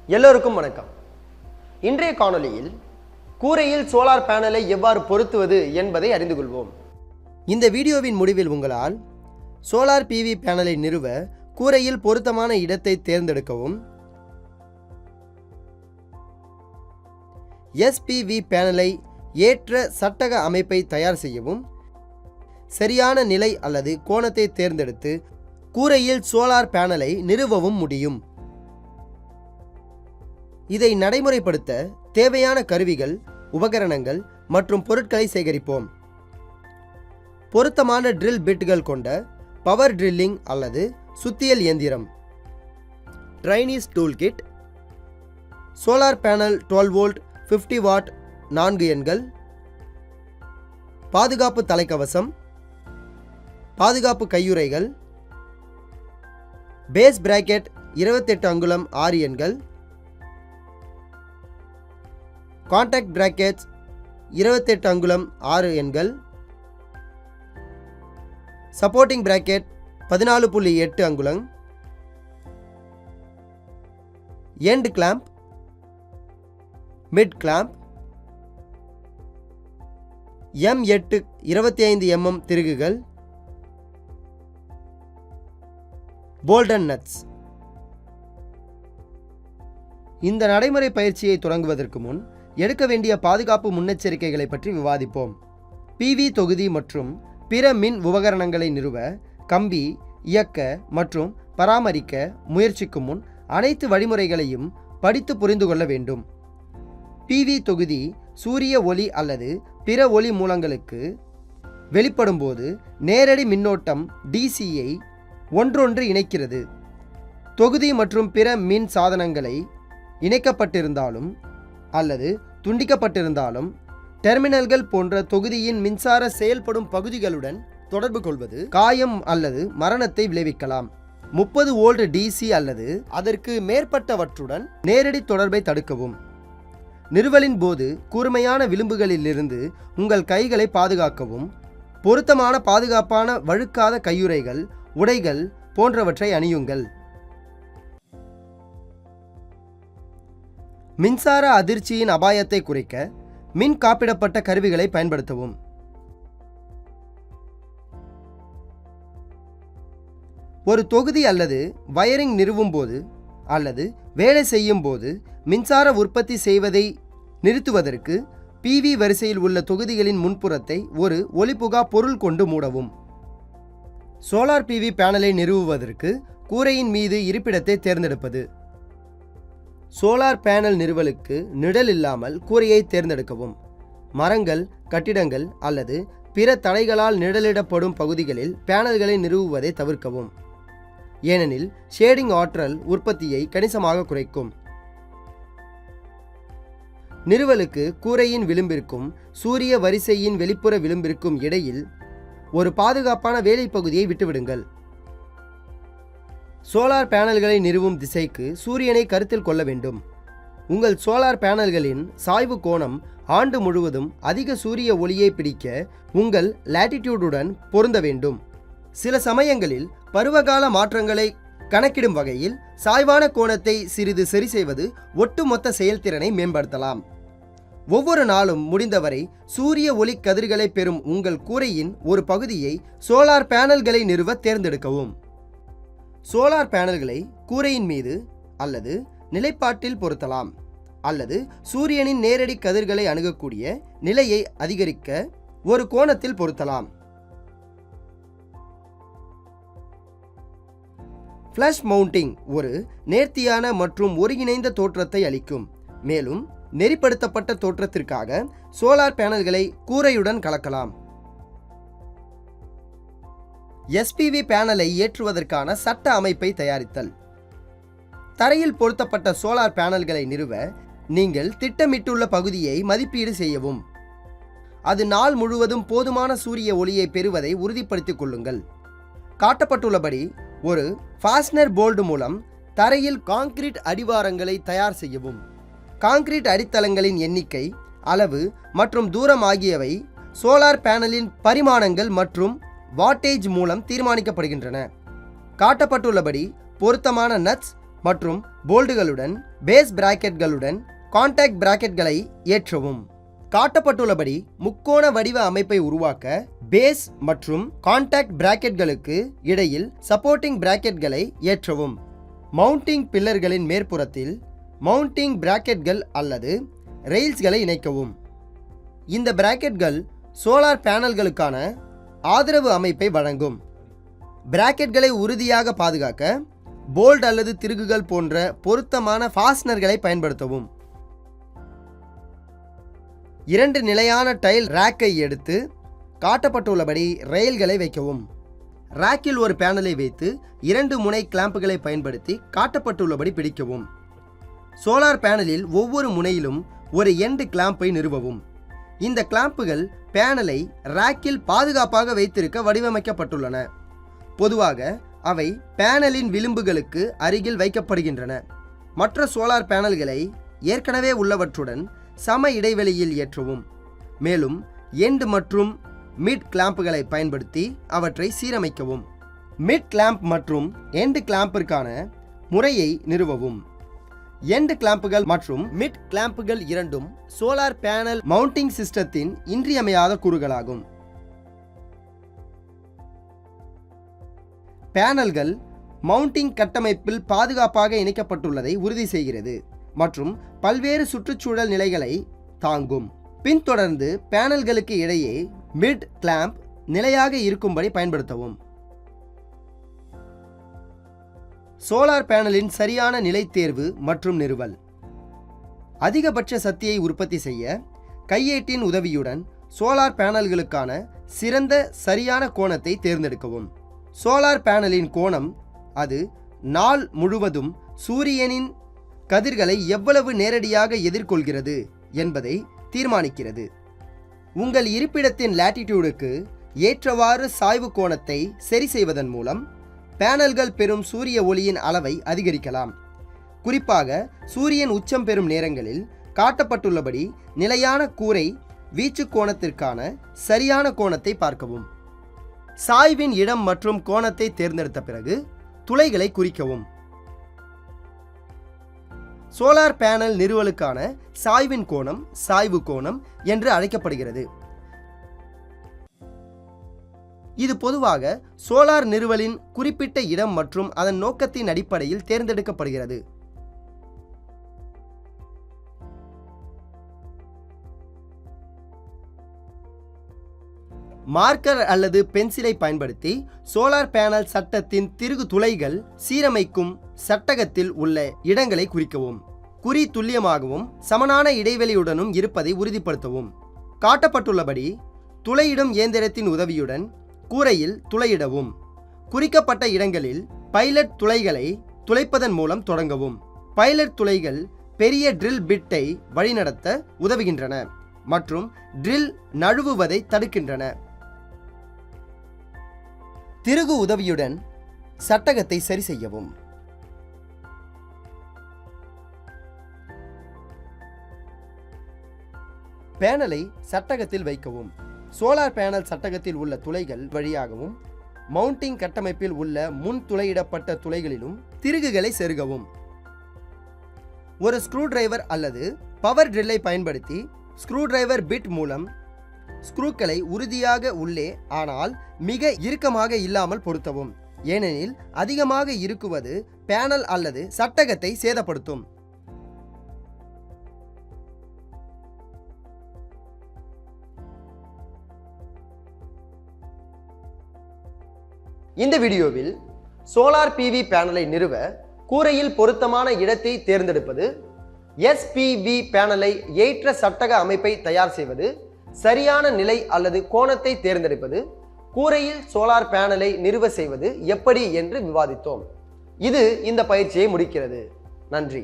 எல்லோருக்கும் வணக்கம். இன்றைய காணொளியில் கூரையில் சோலார் பேனலை எவ்வாறு பொருத்துவது என்பதை அறிந்து கொள்வோம். இந்த வீடியோவின் முடிவில் உங்களால் சோலார் PV பேனலை நிறுவ கூரையில் பொருத்தமான இடத்தை தேர்ந்தெடுக்கவும், SPV பேனலை ஏற்ற சட்டக அமைப்பை தயார் செய்யவும், சரியான நிலை அல்லது கோணத்தை தேர்ந்தெடுத்து கூரையில் சோலார் பேனலை நிறுவவும் முடியும். இதை நடைமுறைப்படுத்த தேவையான கருவிகள், உபகரணங்கள் மற்றும் பொருட்களை சேகரிப்போம். பொருத்தமான ட்ரில் பிட்கள் கொண்ட பவர் ட்ரில்லிங் அல்லது சுத்தியல் இயந்திரம், ட்ரைனிஸ் tool kit, solar panel 12 volt 50 watt 4 எண்கள், பாதுகாப்பு தலைக்கவசம், பாதுகாப்பு கையுறைகள், பேஸ் பிராக்கெட் 28 அங்குலம் 6 எண்கள், கான்டாக்ட் பிராக்கெட்ஸ் 28 அங்குலம் 6 எண்கள், சப்போர்ட்டிங் பிராக்கெட் 14.8 அங்குலம், end clamp, mid clamp, M8 25 mm திருகுகள், போல்டன் நட்ஸ். இந்த நடைமுறை பயிற்சியை தொடங்குவதற்கு முன் எடுக்க வேண்டிய பாதுகாப்பு முன்னெச்சரிக்கைகளை பற்றி விவாதிப்போம். PV தொகுதி மற்றும் பிற மின் உபகரணங்களை நிறுவ, கம்பி, இயக்க மற்றும் பராமரிக்க முயற்சிக்கும் முன் அனைத்து வழிமுறைகளையும் படித்து புரிந்து கொள்ள வேண்டும். PV தொகுதி சூரிய ஒளி அல்லது பிற ஒளி மூலங்களுக்கு வெளிப்படும் போது நேரடி மின்னோட்டம் DCயை ஒன்றொன்று இணைக்கிறது. தொகுதி மற்றும் பிற மின் சாதனங்களை இணைக்கப்பட்டிருந்தாலும் அல்லது துண்டிக்கப்பட்டிருந்தாலும் டெர்மினல்கள் போன்ற தொகுதியின் மின்சார செயல்படும் பகுதிகளுடன் தொடர்பு கொள்வது காயம் அல்லது மரணத்தை விளைவிக்கலாம். 30 வோல்ட் DC அல்லது அதற்கு மேற்பட்டவற்றுடன் நேரடி தொடர்பை தடுக்கவும். நிறுவலின் போது கூர்மையான விளிம்புகளிலிருந்து உங்கள் கைகளை பாதுகாக்கவும் பொருத்தமான பாதுகாப்பான வழுக்காத கையுறைகள், உடைகள் போன்றவற்றை அணியுங்கள். மின்சார அதிர்ச்சியின் அபாயத்தை குறைக்க மின் காப்பிடப்பட்ட கருவிகளை பயன்படுத்தவும். ஒரு தொகுதி அல்லது வயரிங் நிறுவும் போது அல்லது வேலை செய்யும் போது மின்சார உற்பத்தி செய்வதை நிறுத்துவதற்கு PV வரிசையில் உள்ள தொகுதிகளின் முன்புறத்தை ஒரு ஒளிபுகா பொருள் கொண்டு மூடவும். சோலார் PV பேனலை நிறுவுவதற்கு கூரையின் மீது இருப்பிடத்தை தேர்ந்தெடுப்பது. சோலார் பேனல் நிறுவலுக்கு நிழல் இல்லாமல் கூரையை தேர்ந்தெடுக்கவும். மரங்கள், கட்டிடங்கள் அல்லது பிற தடைகளால் நிழலிடப்படும் பகுதிகளில் பேனல்களை நிறுவுவதை தவிர்க்கவும், ஏனெனில் ஷேடிங் ஆற்றல் உற்பத்தியை கணிசமாக குறைக்கும். நிறுவலுக்கு கூரையின் விளிம்பிற்கும் சூரிய வரிசையின் வெளிப்புற விளிம்பிற்கும் இடையில் ஒரு பாதுகாப்பான வேலை பகுதியை விட்டுவிடுங்கள். சோலார் பேனல்களை நிறுவும் திசைக்கு சூரியனை கருத்தில் கொள்ள வேண்டும். உங்கள் சோலார் பேனல்களின் சாய்வு கோணம் ஆண்டு முழுவதும் அதிக சூரிய ஒளியை பிடிக்க உங்கள் லாட்டிடியூடுடன் பொருந்த வேண்டும். சில சமயங்களில் பருவகால மாற்றங்களை கணக்கிடும் வகையில் சாய்வான கோணத்தை சிறிது சரி செய்வது ஒட்டுமொத்த செயல்திறனை மேம்படுத்தலாம். ஒவ்வொரு நாளும் முடிந்தவரை சூரிய ஒளி கதிர்களை பெறும் உங்கள் கூரையின் ஒரு பகுதியை சோலார் பேனல்களை நிறுவ தேர்ந்தெடுக்கவும். சோலார் பேனல்களை கூரையின் மீது அல்லது நிலைப்பாட்டில் பொருத்தலாம் அல்லது சூரியனின் நேரடி கதிர்களை அணுகக்கூடிய நிலையை அதிகரிக்க ஒரு கோணத்தில் பொருத்தலாம். ஃப்ளஷ் மவுண்டிங் ஒரு நேர்த்தியான மற்றும் ஒருங்கிணைந்த தோற்றத்தை அளிக்கும். மேலும் நெறிப்படுத்தப்பட்ட தோற்றத்திற்காக சோலார் பேனல்களை கூரையுடன் கலக்கலாம். SPV பேனலை ஏற்றுவதற்கான சட்ட அமைப்பை தயாரித்தல். தரையில் பொருத்தப்பட்ட சோலார் பேனல்களை நிறுவ நீங்கள் திட்டமிட்டுள்ள பகுதியை மதிப்பீடு செய்யவும். அது நாள் முழுவதும் போதுமான சூரிய ஒளியை பெறுவதை உறுதிப்படுத்திக் கொள்ளுங்கள். காட்டப்பட்டுள்ளபடி ஒரு ஃபாஸ்னர் போல்டு மூலம் தரையில் கான்கிரீட் அடிவாரங்களை தயார் செய்யவும். கான்கிரீட் அடித்தளங்களின் எண்ணிக்கை, அளவு மற்றும் தூரம் ஆகியவை சோலார் பேனலின் பரிமாணங்கள் மற்றும் வாட்டேஜ் மூலம் தீர்மானிக்கப்படுகின்றன. காட்டப்பட்டுள்ளபடி பொருத்தமான நட்ஸ் மற்றும் போல்டுகளுடன் பேஸ் பிராக்கெட்களுடன் கான்டாக்ட் பிராக்கெட்களை ஏற்றவும். காட்டப்பட்டுள்ளபடி முக்கோண வடிவ அமைப்பை உருவாக்க பேஸ் மற்றும் கான்டாக்ட் பிராக்கெட்களுக்கு இடையில் சப்போர்ட்டிங் பிராக்கெட்களை ஏற்றவும். மவுண்டிங் பில்லர்களின் மேற்புறத்தில் மவுண்டிங் பிராக்கெட்கள் அல்லது ரெயில்ஸ்களை இணைக்கவும். இந்த பிராக்கெட்கள் சோலார் பேனல்களுக்கான ஆதரவு அமைப்பை வழங்கும். பிராக்கெட்களை உறுதியாக பாதுகாக்க போல்ட் அல்லது திருகுகள் போன்ற பொருத்தமான ஃபாஸ்னர்களை பயன்படுத்தவும். 2 நிலையான டைல் ரேக்கை எடுத்து காட்டப்பட்டுள்ளபடி ரெயில்களை வைக்கவும். ரேக்கில் ஒரு பேனலை வைத்து 2 முனை கிளாம்புகளை பயன்படுத்தி காட்டப்பட்டுள்ளபடி பிடிக்கவும். சோலார் பேனலில் ஒவ்வொரு முனையிலும் ஒரு எண்ட் கிளாம்பை நிறுவவும். இந்த கிளாம்புகள் பேனலை ரேக்கில் பாதுகாப்பாக வைத்திருக்க வடிவமைக்கப்பட்டுள்ளன. பொதுவாக அவை பேனலின் விளிம்புகளுக்கு அருகில் வைக்கப்படுகின்றன. மற்ற சோலார் பேனல்களை ஏற்கனவே உள்ளவற்றுடன் சம இடைவெளியில் ஏற்றவும். மேலும் எண்ட் மற்றும் மிட் கிளாம்புகளை பயன்படுத்தி அவற்றை சீரமைக்கவும். மிட் கிளாம்ப் மற்றும் எண்ட் கிளாம்பிற்கான முறையை நிறுவவும். எண்ட் கிளாம்புகள் மற்றும் மிட் கிளாம்புகள் இரண்டும் சோலார் பேனல் மவுண்டிங் சிஸ்டத்தின் இன்றியமையாத கூறுகளாகும். பேனல்கள் மவுண்டிங் கட்டமைப்பில் பாதுகாப்பாக இணைக்கப்பட்டுள்ளதை உறுதி செய்கிறது மற்றும் பல்வேறு சுற்றுச்சூழல் நிலைகளை தாங்கும். பின்தொடர்ந்து பேனல்களுக்கு இடையே மிட் கிளாம்ப் நிலையாக இருக்கும்படி பயன்படுத்தவும். சோலார் பேனலின் சரியான நிலை தேர்வு மற்றும் நிறுவல். அதிகபட்ச சக்தியை உற்பத்தி செய்ய கையேட்டின் உதவியுடன் சோலார் பேனல்களுக்கான சிறந்த சரியான கோணத்தை தேர்ந்தெடுக்கவும். சோலார் பேனலின் கோணம் அது நாள் முழுவதும் சூரியனின் கதிர்களை எவ்வளவு நேரடியாக எதிர்கொள்கிறது என்பதை தீர்மானிக்கிறது. உங்கள் இருப்பிடத்தின் லாட்டிடியூடுக்கு ஏற்றவாறு சாய்வு கோணத்தை சரி செய்வதன் மூலம் பேனல்கள் பெறும் சூரிய ஒளியின் அளவை அதிகரிக்கலாம். குறிப்பாக சூரியன் உச்சம் பெறும் நேரங்களில் காட்டப்பட்டுள்ளபடி நிலையான கூரை வீச்சு கோணத்திற்கான சரியான கோணத்தை பார்க்கவும். சாய்வின் இடம் மற்றும் கோணத்தை தேர்ந்தெடுத்த பிறகு துளைகளை குறிக்கவும். சோலார் பேனல் நிறுவலுக்கான சாய்வின் கோணம் சாய்வு கோணம் என்று அழைக்கப்படுகிறது. இது பொதுவாக சோலார் நிறுவலின் குறிப்பிட்ட இடம் மற்றும் அதன் நோக்கத்தின் அடிப்படையில் தேர்ந்தெடுக்கப்படுகிறது. மார்க்கர் அல்லது பென்சிலை பயன்படுத்தி சோலார் பேனல் சட்டத்தின் திருகு துளைகள் சீரமைக்கும் சட்டகத்தில் உள்ள இடங்களை குறிக்கவும். குறி துல்லியமாகவும் சமனான இடைவெளியுடனும் இருப்பதை உறுதிப்படுத்தவும். காட்டப்பட்டுள்ளபடி துளையிடும் இயந்திரத்தின் உதவியுடன் கூரையில் துளையிடவும். குறிக்கப்பட்ட இடங்களில் பைலட் துளைகளை துளைப்பதன் மூலம் தொடங்கவும். பைலட் துளைகள் பெரிய ட்ரில் பிட்டை வழிநடத்த உதவுகின்றன மற்றும் ட்ரில் நழுவுவதை தடுக்கின்றன. திருகு உதவியுடன் சட்டகத்தை சரி செய்யவும். பேனலை சட்டகத்தில் வைக்கவும். சோலார் பேனல் சட்டகத்தில் உள்ள துளைகள் வழியாகவும் மவுண்டிங் கட்டமைப்பில் உள்ள முன் துளையிடப்பட்ட துளைகளிலும் திருகுகளை செருகவும். ஒரு ஸ்க்ரூ டிரைவர் அல்லது பவர் ட்ரில்லை பயன்படுத்தி ஸ்க்ரூ டிரைவர் பிட் மூலம் ஸ்க்ரூக்களை உறுதியாக உள்ளே ஆனால் மிக இறுக்கமாக இல்லாமல் பொருத்தவும். ஏனெனில் அதிகமாக இறுக்குவது பேனல் அல்லது சட்டகத்தை சேதப்படுத்தும். இந்த வீடியோவில் சோலார் PV பேனலை நிறுவ கூரையில் பொருத்தமான இடத்தை தேர்ந்தெடுப்பது, SPV பேனலை ஏற்ற சட்டக அமைப்பை தயார் செய்வது, சரியான நிலை அல்லது கோணத்தை தேர்ந்தெடுப்பது, கூரையில் சோலார் பேனலை நிறுவ செய்வது எப்படி என்று விவாதித்தோம். இது இந்த பயிற்சியை முடிக்கிறது. நன்றி.